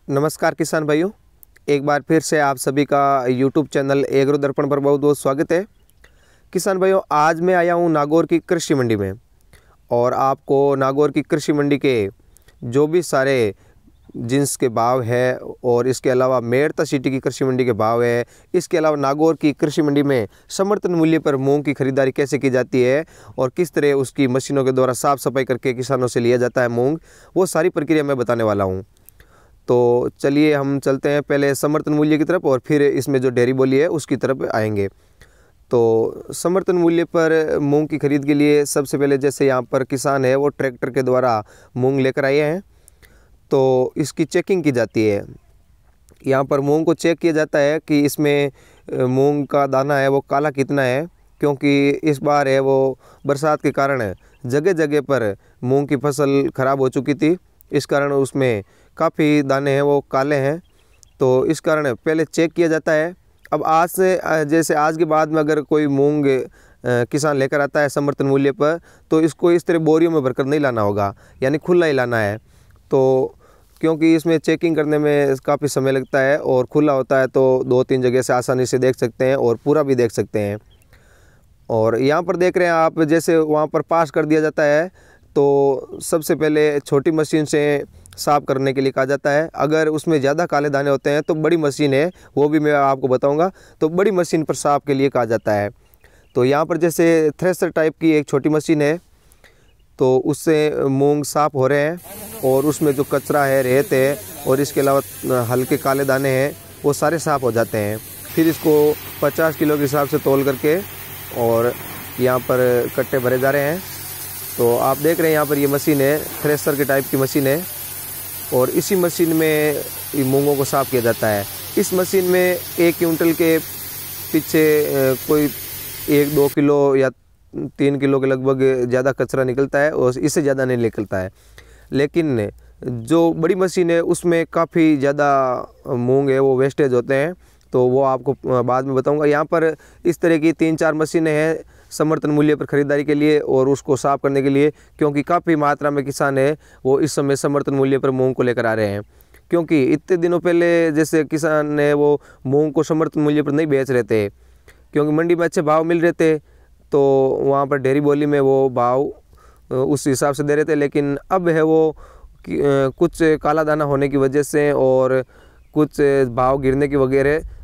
नमस्कार किसान भाइयों, एक बार फिर से आप सभी का यूट्यूब चैनल एग्रो दर्पण पर बहुत बहुत स्वागत है। किसान भाइयों, आज मैं आया हूँ नागौर की कृषि मंडी में और आपको नागौर की कृषि मंडी के जो भी सारे जिन्स के भाव है और इसके अलावा मेड़ता सिटी की कृषि मंडी के भाव है, इसके अलावा नागौर की कृषि मंडी में समर्थन मूल्य पर मूंग की खरीदारी कैसे की जाती है और किस तरह उसकी मशीनों के द्वारा साफ़ सफाई करके किसानों से लिया जाता है मूंग, वो सारी प्रक्रिया मैं बताने वाला हूँ। तो चलिए हम चलते हैं पहले समर्थन मूल्य की तरफ और फिर इसमें जो डेयरी बोली है उसकी तरफ आएंगे। तो समर्थन मूल्य पर मूंग की खरीद के लिए सबसे पहले जैसे यहाँ पर किसान है वो ट्रैक्टर के द्वारा मूंग लेकर आए हैं, तो इसकी चेकिंग की जाती है। यहाँ पर मूंग को चेक किया जाता है कि इसमें मूंग का दाना है वो काला कितना है, क्योंकि इस बार है वो बरसात के कारण जगह जगह पर मूंग की फसल ख़राब हो चुकी थी, इस कारण उसमें काफ़ी दाने हैं वो काले हैं। तो इस कारण पहले चेक किया जाता है। अब आज से जैसे आज के बाद में अगर कोई मूंग किसान लेकर आता है समर्थन मूल्य पर, तो इसको इस तरह बोरियों में भरकर नहीं लाना होगा, यानी खुला ही लाना है। तो क्योंकि इसमें चेकिंग करने में काफ़ी समय लगता है और खुला होता है तो 2-3 जगह से आसानी से देख सकते हैं और पूरा भी देख सकते हैं। और यहाँ पर देख रहे हैं आप, जैसे वहाँ पर पास कर दिया जाता है तो सबसे पहले छोटी मशीन से साफ़ करने के लिए कहा जाता है। अगर उसमें ज़्यादा काले दाने होते हैं तो बड़ी मशीन है, वो भी मैं आपको बताऊंगा, तो बड़ी मशीन पर साफ़ के लिए कहा जाता है। तो यहाँ पर जैसे थ्रेशर टाइप की एक छोटी मशीन है, तो उससे मूंग साफ़ हो रहे हैं और उसमें जो कचरा है, रेत है और इसके अलावा हल्के काले दाने हैं वो सारे साफ़ हो जाते हैं। फिर इसको 50 किलो के हिसाब से तौल करके और यहाँ पर कट्टे भरे जा रहे हैं। तो आप देख रहे हैं यहाँ पर ये मशीन है, थ्रेशर के टाइप की मशीन है और इसी मशीन में मूंगों को साफ़ किया जाता है। इस मशीन में 1 क्विंटल के पीछे कोई 1-2 किलो या 3 किलो के लगभग ज़्यादा कचरा निकलता है और इससे ज़्यादा नहीं निकलता है। लेकिन जो बड़ी मशीन है उसमें काफ़ी ज़्यादा मूंग है वो वेस्टेज होते हैं, तो वो आपको बाद में बताऊंगा। यहाँ पर इस तरह की 3-4 मशीनें हैं समर्थन मूल्य पर ख़रीदारी के लिए और उसको साफ़ करने के लिए, क्योंकि काफ़ी मात्रा में किसान है वो इस समय समर्थन मूल्य पर मूंग को लेकर आ रहे हैं। क्योंकि इतने दिनों पहले जैसे किसान ने वो मूंग को समर्थन मूल्य पर नहीं बेच रहे थे, क्योंकि मंडी में अच्छे भाव मिल रहे थे, तो वहाँ पर डेयरी बोली में वो भाव उस हिसाब से दे रहे थे। लेकिन अब है वो कुछ काला दाना होने की वजह से और कुछ भाव गिरने की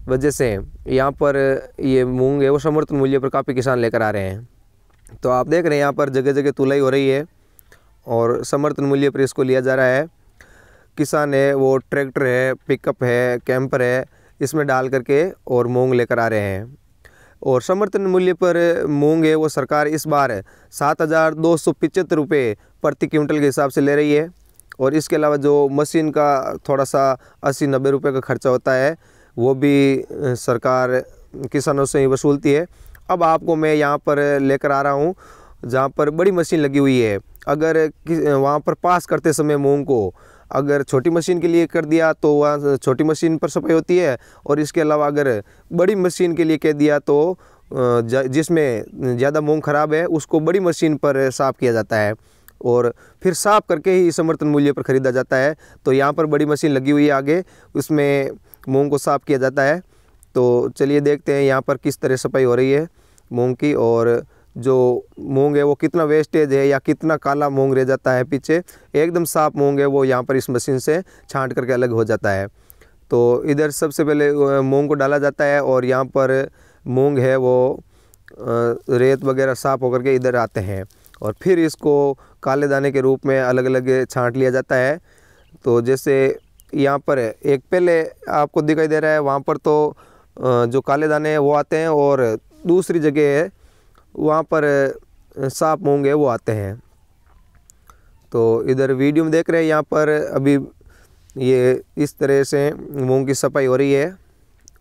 वजह से यहाँ पर ये मूंग है वो समर्थन मूल्य पर काफ़ी किसान लेकर आ रहे हैं। तो आप देख रहे हैं यहाँ पर जगह जगह तुलाई हो रही है और समर्थन मूल्य पर इसको लिया जा रहा है। किसान है वो ट्रैक्टर है, पिकअप है, कैंपर है, इसमें डाल करके और मूंग लेकर आ रहे हैं। और समर्थन मूल्य पर मूंग है वो सरकार इस बार 7,275 रुपये प्रति क्विंटल के हिसाब से ले रही है। और इसके अलावा जो मशीन का थोड़ा सा 80-90 रुपये का खर्चा होता है वो भी सरकार किसानों से ही वसूलती है। अब आपको मैं यहाँ पर लेकर आ रहा हूँ जहाँ पर बड़ी मशीन लगी हुई है। अगर वहाँ पर पास करते समय मूंग को अगर छोटी मशीन के लिए कर दिया तो वहाँ छोटी मशीन पर सफाई होती है, और इसके अलावा अगर बड़ी मशीन के लिए कह दिया तो जिसमें ज़्यादा मूंग ख़राब है उसको बड़ी मशीन पर साफ़ किया जाता है और फिर साफ़ करके ही समर्थन मूल्य पर ख़रीदा जाता है। तो यहाँ पर बड़ी मशीन लगी हुई है आगे, उसमें मूंग को साफ़ किया जाता है। तो चलिए देखते हैं यहाँ पर किस तरह सफाई हो रही है मूंग की, और जो मूंग है वो कितना वेस्टेज है या कितना काला मूंग रह जाता है पीछे, एकदम साफ़ मूंग है वो यहाँ पर इस मशीन से छांट करके अलग हो जाता है। तो इधर सबसे पहले मूंग को डाला जाता है और यहाँ पर मूंग है वो रेत वगैरह साफ़ होकर के इधर आते हैं और फिर इसको काले दाने के रूप में अलग अलग छांट लिया जाता है। तो जैसे यहाँ पर एक पहले आपको दिखाई दे रहा है, वहाँ पर तो जो काले दाने हैं वो आते हैं और दूसरी जगह है वहाँ पर साफ मूंग है वो आते हैं। तो इधर वीडियो में देख रहे हैं यहाँ पर अभी ये इस तरह से मूंग की सफाई हो रही है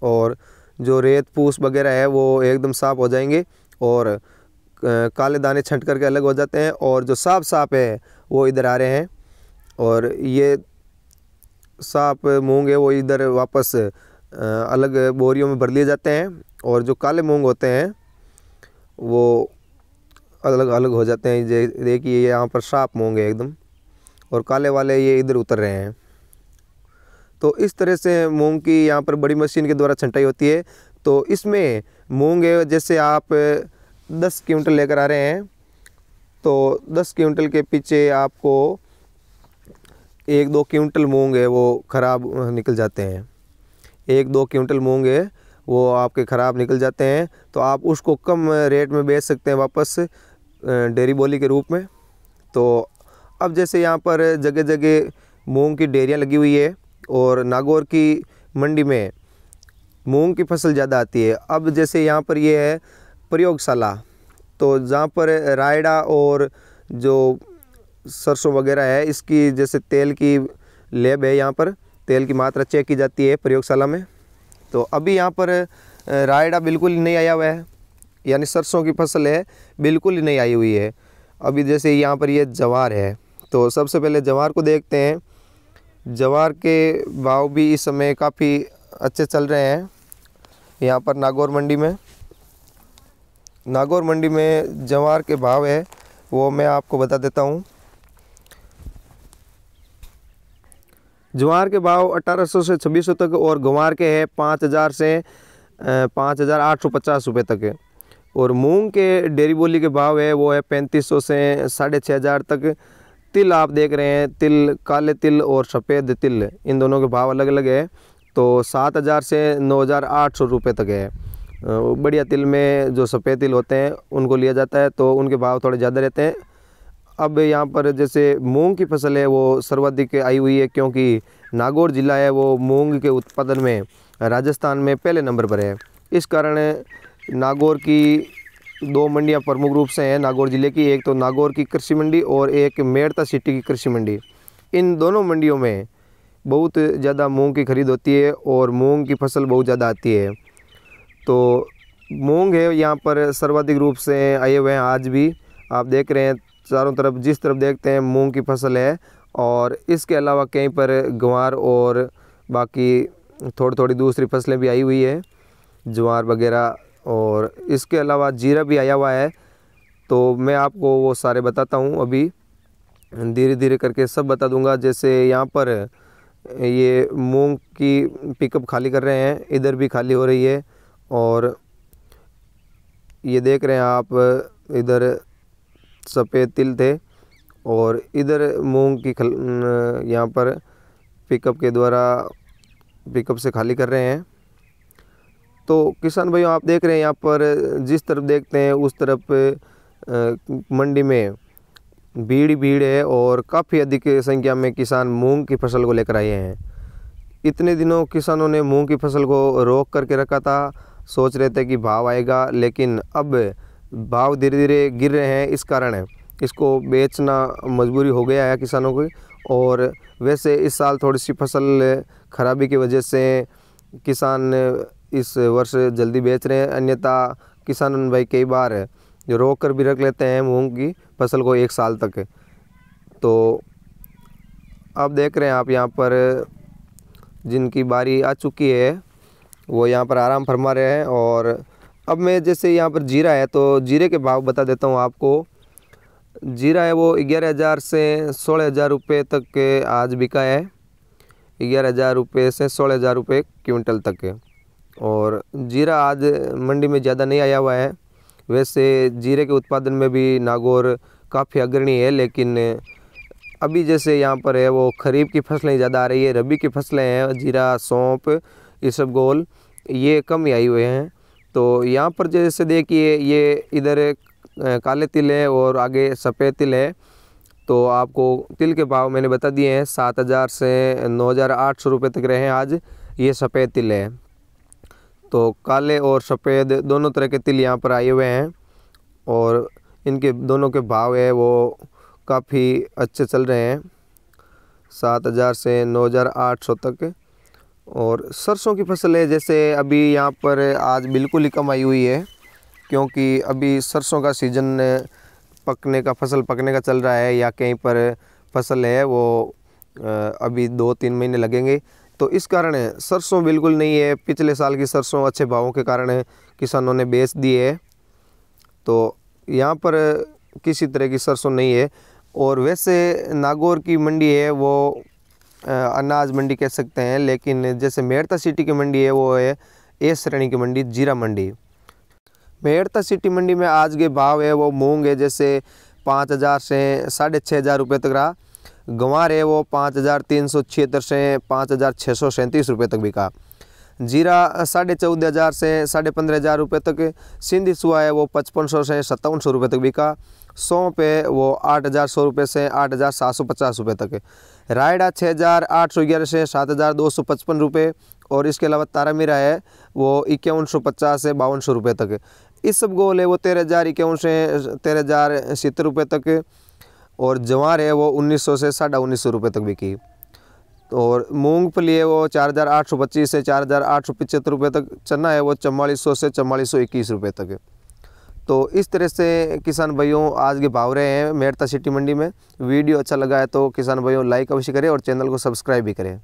और जो रेत फूस वगैरह है वो एकदम साफ़ हो जाएंगे और काले दाने छंट करके अलग हो जाते हैं, और जो साफ है वो इधर आ रहे हैं और ये साफ मूंग है वो इधर वापस अलग बोरियों में भर लिए जाते हैं, और जो काले मूंग होते हैं वो अलग अलग हो जाते हैं। देखिए यहाँ पर साफ मूंग है एकदम, और काले वाले ये इधर उतर रहे हैं। तो इस तरह से मूंग की यहाँ पर बड़ी मशीन के द्वारा छंटाई होती है। तो इसमें मूंग है, जैसे आप 10 क्विंटल लेकर आ रहे हैं तो 10 क्विंटल के पीछे आपको 1-2 क्विंटल मूंग है वो ख़राब निकल जाते हैं। 1-2 क्विंटल मूंग है वो आपके ख़राब निकल जाते हैं, तो आप उसको कम रेट में बेच सकते हैं वापस डेयरी बोली के रूप में। तो अब जैसे यहाँ पर जगह जगह मूंग की डेयरियाँ लगी हुई है और नागौर की मंडी में मूंग की फसल ज़्यादा आती है। अब जैसे यहाँ पर ये है प्रयोगशाला, तो जहाँ पर रायडा और जो सरसों वगैरह है इसकी जैसे तेल की लैब है, यहाँ पर तेल की मात्रा चेक की जाती है प्रयोगशाला में। तो अभी यहाँ पर रायडा बिल्कुल ही नहीं आया हुआ है, यानी सरसों की फसल है बिल्कुल ही नहीं आई हुई है। अभी जैसे यहाँ पर ये जवार है, तो सबसे पहले जवार को देखते हैं। जवार के भाव भी इस समय काफ़ी अच्छे चल रहे हैं यहाँ पर नागौर मंडी में। नागौर मंडी में जवार के भाव है वो मैं आपको बता देता हूँ। ज्वार के भाव 1800 से 2600 तक और गंवार के है 5000 से 5850 रुपये तक है। और मूंग के डेयरी बोली के भाव है वो है 3500 से 6500 तक। तिल आप देख रहे हैं, तिल काले तिल और सफ़ेद तिल इन दोनों के भाव अलग अलग है। तो 7000 से 9800 रुपये तक है। बढ़िया तिल में जो सफ़ेद तिल होते हैं उनको लिया जाता है, तो उनके भाव थोड़े ज़्यादा रहते हैं। अब यहाँ पर जैसे मूंग की फसल है वो सर्वाधिक आई हुई है, क्योंकि नागौर ज़िला है वो मूंग के उत्पादन में राजस्थान में पहले नंबर पर है। इस कारण नागौर की 2 मंडियाँ प्रमुख रूप से हैं नागौर ज़िले की, एक तो नागौर की कृषि मंडी और एक मेड़ता सिटी की कृषि मंडी। इन दोनों मंडियों में बहुत ज़्यादा मूंग की खरीद होती है और मूंग की फसल बहुत ज़्यादा आती है। तो मूंग है यहाँ पर सर्वाधिक रूप से आए हुए हैं। आज भी आप देख रहे हैं चारों तरफ, जिस तरफ देखते हैं मूंग की फसल है। और इसके अलावा कहीं पर गंवार और बाकी थोड़ी थोड़ी दूसरी फसलें भी आई हुई है, ज्वार वगैरह, और इसके अलावा जीरा भी आया हुआ है। तो मैं आपको वो सारे बताता हूँ, अभी धीरे धीरे करके सब बता दूंगा। जैसे यहाँ पर ये मूंग की पिकअप खाली कर रहे हैं, इधर भी खाली हो रही है। और ये देख रहे हैं आप, इधर सफ़ेद तिल थे और इधर मूंग की यहाँ पर पिकअप के द्वारा पिकअप से खाली कर रहे हैं। तो किसान भाइयों आप देख रहे हैं यहाँ पर जिस तरफ देखते हैं उस तरफ मंडी में भीड़ ही भीड़ है और काफ़ी अधिक संख्या में किसान मूंग की फसल को लेकर आए हैं। इतने दिनों किसानों ने मूंग की फसल को रोक करके रखा था, सोच रहे थे कि भाव आएगा, लेकिन अब भाव धीरे धीरे गिर रहे हैं। इस कारण इसको बेचना मजबूरी हो गया है किसानों की। और वैसे इस साल थोड़ी सी फसल खराबी की वजह से किसान इस वर्ष जल्दी बेच रहे हैं, अन्यथा किसान भाई कई बार रोक कर भी रख लेते हैं मूंग की फसल को 1 साल तक। तो अब देख रहे हैं आप यहाँ पर जिनकी बारी आ चुकी है वो यहाँ पर आराम फरमा रहे हैं। और अब मैं जैसे यहाँ पर जीरा है तो जीरे के भाव बता देता हूँ आपको। जीरा है वो 11000 से 16000 रुपये तक के आज बिका है, 11000 रुपये से 16000 रुपये क्विंटल तक के। और जीरा आज मंडी में ज़्यादा नहीं आया हुआ है। वैसे जीरे के उत्पादन में भी नागौर काफ़ी अग्रणी है, लेकिन अभी जैसे यहाँ पर है वो खरीफ की फसलें ज़्यादा आ रही है, रबी की फसलें हैं जीरा, सौंफ, इसबगोल, ये कम ही आई हुए हैं। तो यहाँ पर जैसे देखिए ये इधर काले तिल है और आगे सफ़ेद तिल है। तो आपको तिल के भाव मैंने बता दिए हैं, 7000 से 9800 रुपये तक रहे हैं आज। ये सफ़ेद तिल है। तो काले और सफ़ेद दोनों तरह के तिल यहाँ पर आए हुए हैं और इनके दोनों के भाव है वो काफ़ी अच्छे चल रहे हैं, 7000 से 9800 तक। और सरसों की फसल है जैसे अभी यहाँ पर आज बिल्कुल ही कम आई हुई है, क्योंकि अभी सरसों का सीज़न पकने का, फसल पकने का चल रहा है, या कहीं पर फसल है वो अभी 2-3 महीने लगेंगे। तो इस कारण सरसों बिल्कुल नहीं है। पिछले साल की सरसों अच्छे भावों के कारण किसानों ने बेच दी है, तो यहाँ पर किसी तरह की सरसों नहीं है। और वैसे नागौर की मंडी है वो अनाज मंडी कह सकते हैं, लेकिन जैसे मेड़ता सिटी की मंडी है वो है ए श्रेणी की मंडी, जीरा मंडी। मेड़ता सिटी मंडी में आज के भाव है वो मूंग है जैसे 5,000 से 6,500 रुपये तक रहा। गंवार है वो 5,376 से 5,637 रुपये तक बिका। जीरा 14,500 से 15,500 रुपये तक। सिंधी सुआ है वो 5500 से 5700 रुपये तक बिका। सौंप है वो 8,100 रुपये से 8,750 रुपये तक। रायडा 6,811 से 7,255 रुपये। और इसके अलावा तारामीरा है वो 5,150 से 5,200 रुपये तक। इसबगोल है वो 13,051 से 13,070 रुपये तक। और जवार है वो 1,900 से 1,950 रुपये तक बिकी। और मूंगफली है वो 4,825 से 4,875 रुपये तक। चना है वो 4400 से 4421 रुपये तक। तो इस तरह से किसान भाइयों आज के भाव रहे हैं मेड़ता सिटी मंडी में। वीडियो अच्छा लगा है तो किसान भाइयों लाइक अवश्य करें और चैनल को सब्सक्राइब भी करें।